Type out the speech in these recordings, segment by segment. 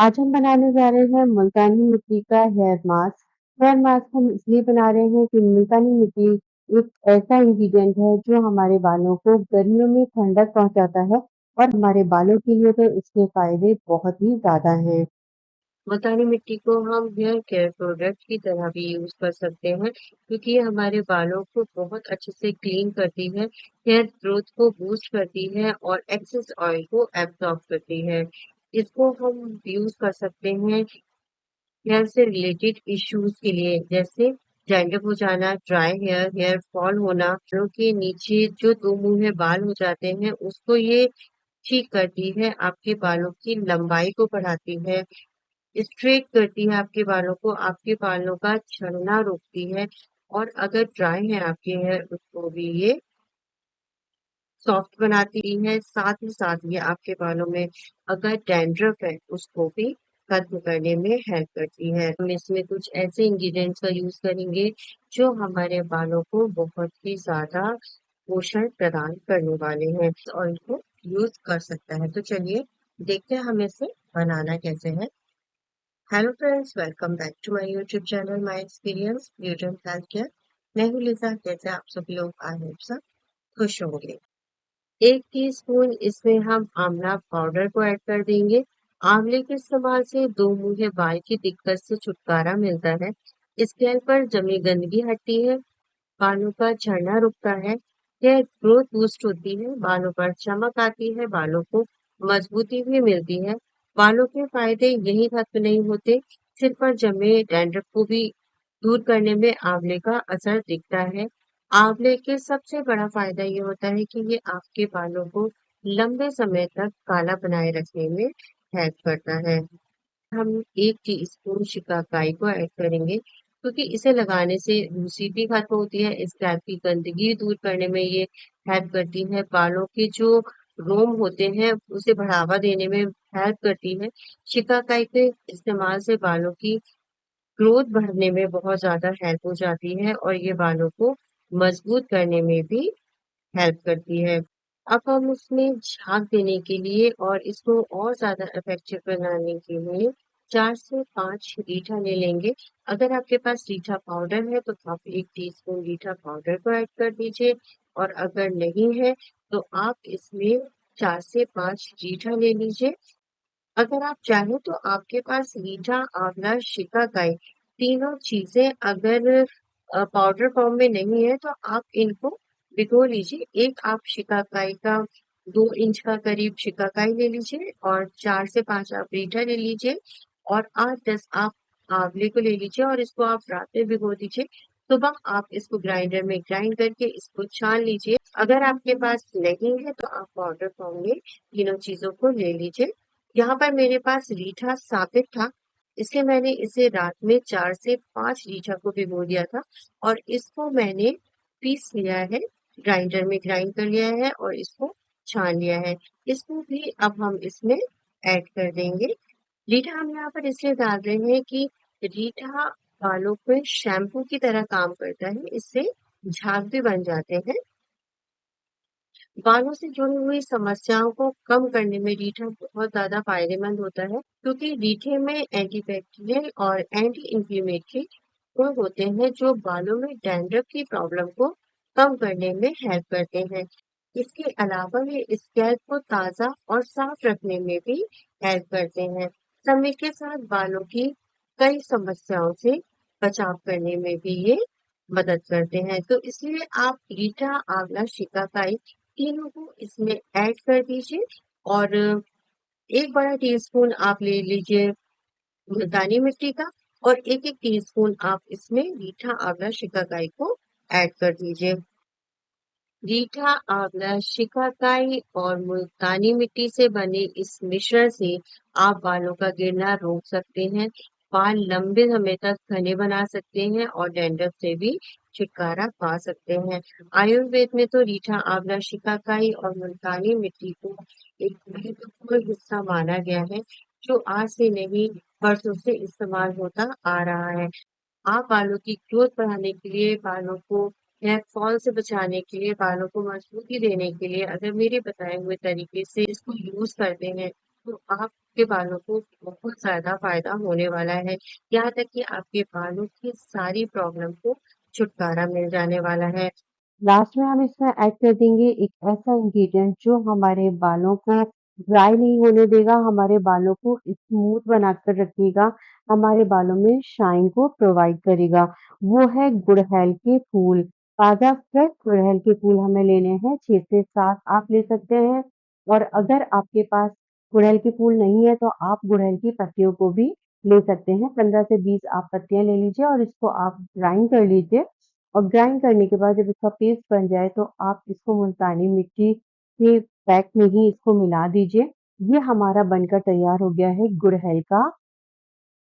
आज हम बनाने जा रहे हैं मुल्तानी मिट्टी का हेयर मास्क। हेयर मास्क हम इसलिए बना रहे हैं कि मुल्तानी मिट्टी एक ऐसा इंग्रेडिएंट है जो हमारे बालों को गर्मियों में ठंडक पहुंचाता है और हमारे बालों के लिए तो इसके फायदे बहुत ही ज़्यादा हैं। मुल्तानी मिट्टी को हम हेयर केयर प्रोडक्ट की तरह भी यूज कर सकते हैं क्योंकि ये हमारे बालों को बहुत अच्छे से क्लीन करती है, हेयर ग्रोथ को बूस्ट करती है और एक्सेस ऑयल को एब्जॉर्ब करती है। इसको हम यूज कर सकते हैं हेयर से रिलेटेड इश्यूज के लिए, जैसे डैंड्रफ हो जाना, ड्राई हेयर, हेयर फॉल होना, बालों के नीचे जो दो मुंह में बाल हो जाते हैं उसको ये ठीक करती है, आपके बालों की लंबाई को बढ़ाती है, स्ट्रेट करती है आपके बालों को, आपके बालों का झड़ना रोकती है और अगर ड्राई है आपके हेयर उसको भी ये सॉफ्ट बनाती है। साथ ही साथ ये आपके बालों में अगर डैंड्रफ है उसको भी खत्म करने में हेल्प करती है। हम इसमें कुछ ऐसे इंग्रेडिएंट्स का यूज करेंगे जो हमारे बालों को बहुत ही ज्यादा पोषण प्रदान करने वाले हैं और इनको यूज कर सकता है। तो चलिए देखते हैं हम इसे बनाना कैसे है। Hello friends, welcome back to my YouTube channel my experience beauty and health care. मैं हूँ लिसा। कैसे आप सभी लोग, आई होप सब खुश होंगे। 1 टीस्पून इसमें हम आंवला पाउडर को ऐड कर देंगे। आंवले के इस्तेमाल से दो मुंहे बाल की दिक्कत से छुटकारा मिलता है। स्कैल्प पर जमी गंदगी हटती है, बालों का झड़ना रुकता है, हेयर ग्रोथ बूस्ट होती है, बालों पर चमक आती है, बालों को मजबूती भी मिलती है। बालों के फायदे यही खत्म नहीं होते, सिर पर जमे डैंड्रफ को भी दूर करने में आंवले का असर दिखता है। आंवले के सबसे बड़ा फायदा ये होता है कि ये आपके बालों को लंबे समय तक काला बनाए रखने में हेल्प करता है। हम 1 टीस्पून शिकाकाई को ऐड करेंगे क्योंकि इसे लगाने से रूसी भी खत्म होती है, स्कैल्प की गंदगी दूर करने में ये हेल्प करती है, बालों के जो रोम होते हैं उसे बढ़ावा देने में हेल्प करती है। शिकाकाई के इस्तेमाल से बालों की ग्रोथ बढ़ने में बहुत ज़्यादा हेल्प हो जाती है और ये बालों को मजबूत करने में भी हेल्प करती है। अब हम उसमें झाग देने के लिए और इसको और ज़्यादा इफेक्टिव बनाने के लिए 4 से 5 रीठा ले लेंगे। अगर आपके पास रीठा पाउडर है तो आप 1 टीस्पून रीठा पाउडर को ऐड कर दीजिए और अगर नहीं है तो आप इसमें 4 से 5 रीठा ले लीजिए। अगर आप चाहें तो आपके पास रीठा, आंवला, शिकाकाई तीनों चीजें अगर पाउडर फॉर्म में नहीं है तो आप इनको भिगो लीजिए। एक आप शिकाकाई का 2 इंच का करीब शिकाकाई ले लीजिए और 4 से 5 आप रीठा ले लीजिए और 8-10 आप आंवले को ले लीजिए और इसको आप रात में भिगो दीजिए। सुबह आप इसको ग्राइंडर में ग्राइंड करके इसको छान लीजिए। अगर आपके पास नहीं है तो आप पाउडर फॉर्म में तीनों चीजों को ले लीजिए। यहाँ पर मेरे पास रीठा साबित था, इसलिए मैंने इसे रात में 4 से 5 रीठा को भिगो दिया था और इसको मैंने पीस लिया है, ग्राइंडर में ग्राइंड कर लिया है और इसको छान लिया है। इसको भी अब हम इसमें ऐड कर देंगे। रीठा हम यहाँ पर इसलिए डाल रहे हैं कि रीठा बालों पे शैम्पू की तरह काम करता है, इससे झाग भी बन जाते हैं। बालों से जुड़ी हुई समस्याओं को कम करने में रीठा बहुत ज़्यादा फायदेमंद होता है क्योंकि रीठे में एंटीबैक्टीरियल और एंटी इंफ्लेमेटरी गुण होते हैं जो बालों में डैंड्रफ की प्रॉब्लम को कम करने में हेल्प करते हैं। इसके अलावा ये स्कैल्प को ताज़ा और साफ रखने में भी हेल्प करते हैं। समय के साथ बालों की कई समस्याओं से बचाव करने में भी ये मदद करते हैं। तो इसलिए आप रीठा, आंवला, शिकाकाई तीनों को इसमें ऐड कर दीजिए और 1 बड़ा टीस्पून आप ले लीजिए मुल्तानी मिट्टी का और 1-1 टीस्पून आप इसमें रीठा, आंवला, शिकाकाई को ऐड कर दीजिए। रीठा, आंवला, शिकाकाई और मुल्तानी मिट्टी से बने इस मिश्रण से आप बालों का गिरना रोक सकते हैं, बाल लंबे समय तक घने बना सकते हैं और डैंड्रफ से भी छुटकारा पा सकते हैं। आयुर्वेद में तो रीठा, आंवला, शिकाकाई और मुल्तानी मिट्टी को एक महत्वपूर्ण हिस्सा माना गया है, जो आज से नहीं बरसों से इस्तेमाल होता आ रहा है। आप बालों की ग्रोथ बढ़ाने के लिए, बालों को हेयर फॉल से बचाने के लिए, बालों को मजबूती देने के लिए अगर मेरे बताए हुए तरीके से इसको यूज करते हैं तो आपके बालों को बहुत ज़्यादा फ़ायदा होने वाला है। यहाँ तक कि आपके बालों की सारी प्रॉब्लम को छुटकारा मिल जाने वाला है। लास्ट में हम इसमें ऐड कर देंगे एक ऐसा इंग्रेडिएंट जो हमारे बालों को ड्राई नहीं होने देगा, हमारे बालों को स्मूथ बनाकर रखेगा, हमारे बालों में शाइन को प्रोवाइड करेगा। वो है गुड़हल के फूल। ताज़ा फ्रेश गुड़हल के फूल हमें लेने हैं, 6 से 7 आप ले सकते हैं। और अगर आपके पास गुड़हल के फूल नहीं है तो आप गुड़हल की पत्तियों को भी ले सकते हैं। 15 से 20 आप पत्तियाँ ले लीजिए और इसको आप ग्राइंड कर लीजिए। और ग्राइंड करने के बाद जब इसका पेस्ट बन जाए तो आप इसको मुल्तानी मिट्टी के पैक में ही इसको मिला दीजिए। ये हमारा बनकर तैयार हो गया है गुड़हल का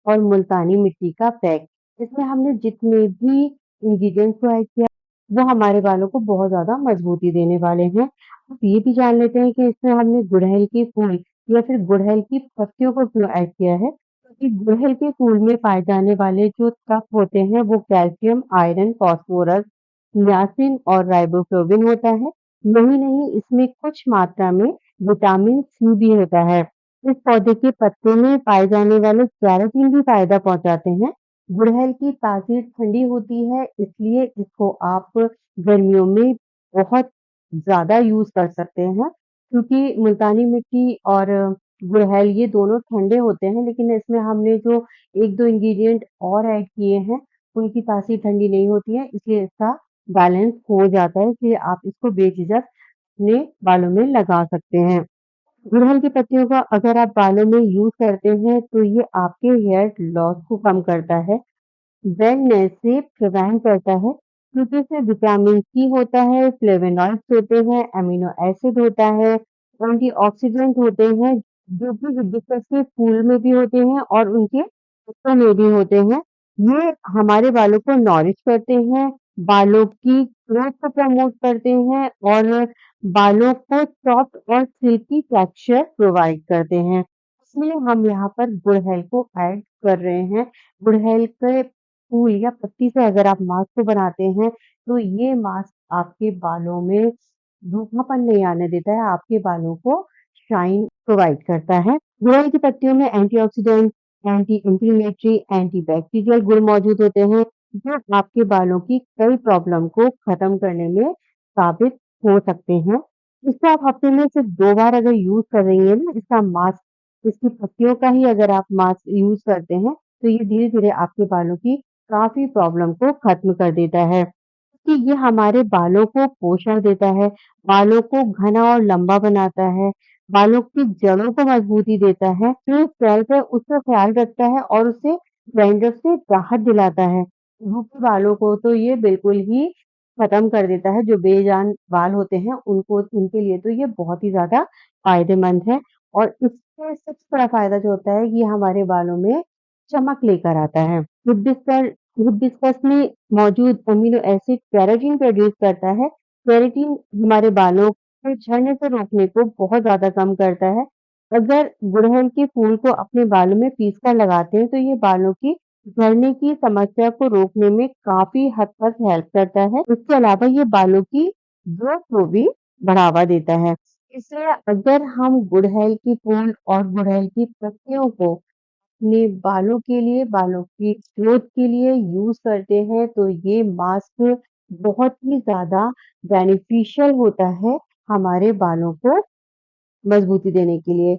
और मुल्तानी मिट्टी का पैक। इसमें हमने जितने भी इंग्रीडिएंट्स को ऐड किया, वो हमारे बालों को बहुत ज़्यादा मजबूती देने वाले हैं। अब ये भी जान लेते हैं कि इसमें हमने गुड़हल के फूल या फिर गुड़हल की पत्तियों को क्यों ऐड किया है। क्योंकि गुड़हल के फूल में पाए जाने वाले जो तत्व होते हैं वो कैल्शियम, आयरन, फास्फोरस, नियासिन और राइबोफ्लाविन होता है। यही नहीं, इसमें कुछ मात्रा में विटामिन सी भी होता है। इस पौधे के पत्ते में पाए जाने वाले केराटिन भी फायदा पहुंचाते हैं। गुड़हल की तासीर ठंडी होती है, इसलिए इसको आप गर्मियों में बहुत ज़्यादा यूज़ कर सकते हैं, क्योंकि मुल्तानी मिट्टी और गुड़हल ये दोनों ठंडे होते हैं, लेकिन इसमें हमने जो 1-2 इंग्रीडिएंट और ऐड किए हैं, उनकी तासीर ठंडी नहीं होती है, इसलिए इसका बैलेंस हो जाता है, इसलिए आप इसको बेझिझक अपने बालों में लगा सकते हैं। गुड़हल की पत्तियों का अगर आप बालों में यूज़ करते हैं, तो ये आपके हेयर लॉस को कम करता है, वेलनेस से प्रिवेंट करता है, क्योंकि इसमें विटामिन सी होता है, फ्लेवोनॉइड्स होते हैं, अमीनो एसिड होता है, एंटीऑक्सीडेंट होते हैं, जो कि हिबिस्कस के फूल में भी होते हैं और उनके पत्तों में भी होते हैं। ये हमारे बालों को नॉरिश करते हैं, बालों की ग्रोथ को प्रमोट करते हैं और बालों को सॉफ्ट और सिल्की टेक्सचर प्रोवाइड करते हैं। इसलिए हम यहाँ पर गुड़हल को ऐड कर रहे हैं। गुड़हल के फूल या पत्ती से अगर आप मास्क को बनाते हैं, तो ये मास्क आपके बालों में रूखापन नहीं आने देता है, आपके बालों को शाइन प्रोवाइड करता है। गुड़हल की पत्तियों में एंटीऑक्सीडेंट, एंटी इंफ्लेमेटरी, एंटीबैक्टीरियल गुण मौजूद होते हैं, जो आपके बालों की कई प्रॉब्लम को खत्म करने में साबित हो सकते हैं। इसको आप हफ्ते में सिर्फ 2 बार अगर यूज़ कर रही हैं ना, इसका मास्क, इसकी पत्तियों का ही अगर आप मास्क यूज़ करते हैं, तो ये धीरे-धीरे आपके बालों की काफ़ी प्रॉब्लम को खत्म कर देता है। कि ये हमारे बालों को पोषण देता है, बालों को घना और लंबा बनाता है, बालों की जड़ों को मजबूती देता है, जो सेल्फ है उसका ख्याल रखता है और उसे डैंड्रफ से राहत दिलाता है। रूखे बालों को तो ये बिल्कुल ही खत्म कर देता है, जो बेजान बाल होते हैं उनको, उनके लिए तो ये बहुत ही ज़्यादा फ़ायदेमंद है। और इससे सबसे बड़ा फ़ायदा जो होता है, ये हमारे बालों में चमक लेकर आता है। हिबिस्कस में मौजूद अमीनो एसिड केराटिन प्रोड्यूस करता है। केराटिन हमारे बालों को झड़ने से रोकने को बहुत ज़्यादा कम करता है। अगर गुड़हल के फूल को अपने बालों में पीस कर लगाते हैं, तो ये बालों की झड़ने की समस्या को रोकने में काफ़ी हद तक हेल्प करता है। इसके अलावा ये बालों की ग्रोथ को भी बढ़ावा देता है। इसलिए अगर हम गुड़हल के फूल और गुड़हल की पत्तियों को अपने बालों के लिए, बालों की ग्रोथ के लिए यूज़ करते हैं, तो ये मास्क बहुत ही ज़्यादा बेनिफिशियल होता है हमारे बालों को मजबूती देने के लिए।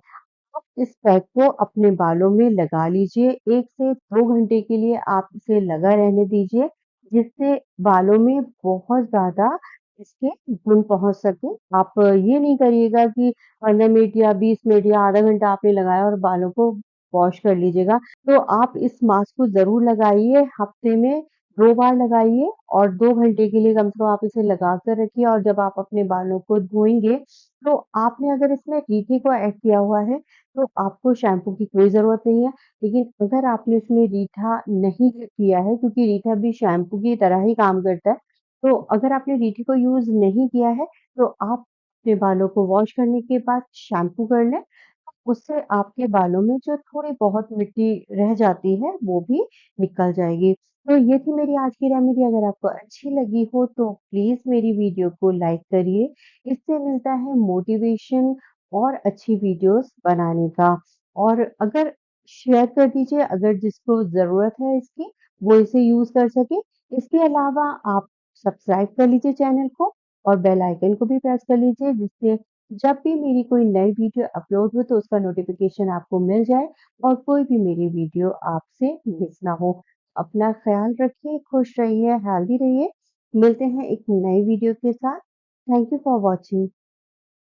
आप इस पैक को अपने बालों में लगा लीजिए, 1 से 2 घंटे के लिए आप इसे लगा रहने दीजिए, जिससे बालों में बहुत ज़्यादा इसके गुण पहुँच सकें। आप ये नहीं करिएगा कि 15 मिनट या 20 मिनट या आधा घंटा आपने लगाया और बालों को वॉश कर लीजिएगा। तो आप इस मास्क को ज़रूर लगाइए, हफ्ते में 2 बार लगाइए और 2 घंटे के लिए कम से कम आप इसे लगा कर रखिए और जब आप अपने बालों को धोएँगे, तो आपने अगर इसमें रीठी को ऐड किया हुआ है, तो आपको शैम्पू की कोई ज़रूरत नहीं है। लेकिन अगर आपने इसमें रीठा नहीं किया है, क्योंकि रीठा भी शैम्पू की तरह ही काम करता है, तो अगर आपने रीठी को यूज़ नहीं किया है, तो आप अपने बालों को वॉश करने के बाद शैम्पू कर लें। उससे आपके बालों में जो थोड़ी बहुत मिट्टी रह जाती है, वो भी निकल जाएगी। तो ये थी मेरी आज की रेमेडी, अगर आपको अच्छी लगी हो तो प्लीज़ मेरी वीडियो को लाइक करिए। इससे मिलता है मोटिवेशन और अच्छी वीडियोज़ बनाने का। और अगर शेयर कर दीजिए अगर जिसको ज़रूरत है इसकी, वो इसे यूज़ कर सके। इसके अलावा आप सब्सक्राइब कर लीजिए चैनल को और बेल आइकन को भी प्रेस कर लीजिए जिससे जब भी मेरी कोई नई वीडियो अपलोड हो तो उसका नोटिफ़िकेशन आपको मिल जाए और कोई भी मेरी वीडियो आपसे मिस ना हो। अपना ख़्याल रखिए, खुश रहिए, हेल्दी रहिए। मिलते हैं एक नई वीडियो के साथ। Thank you for watching.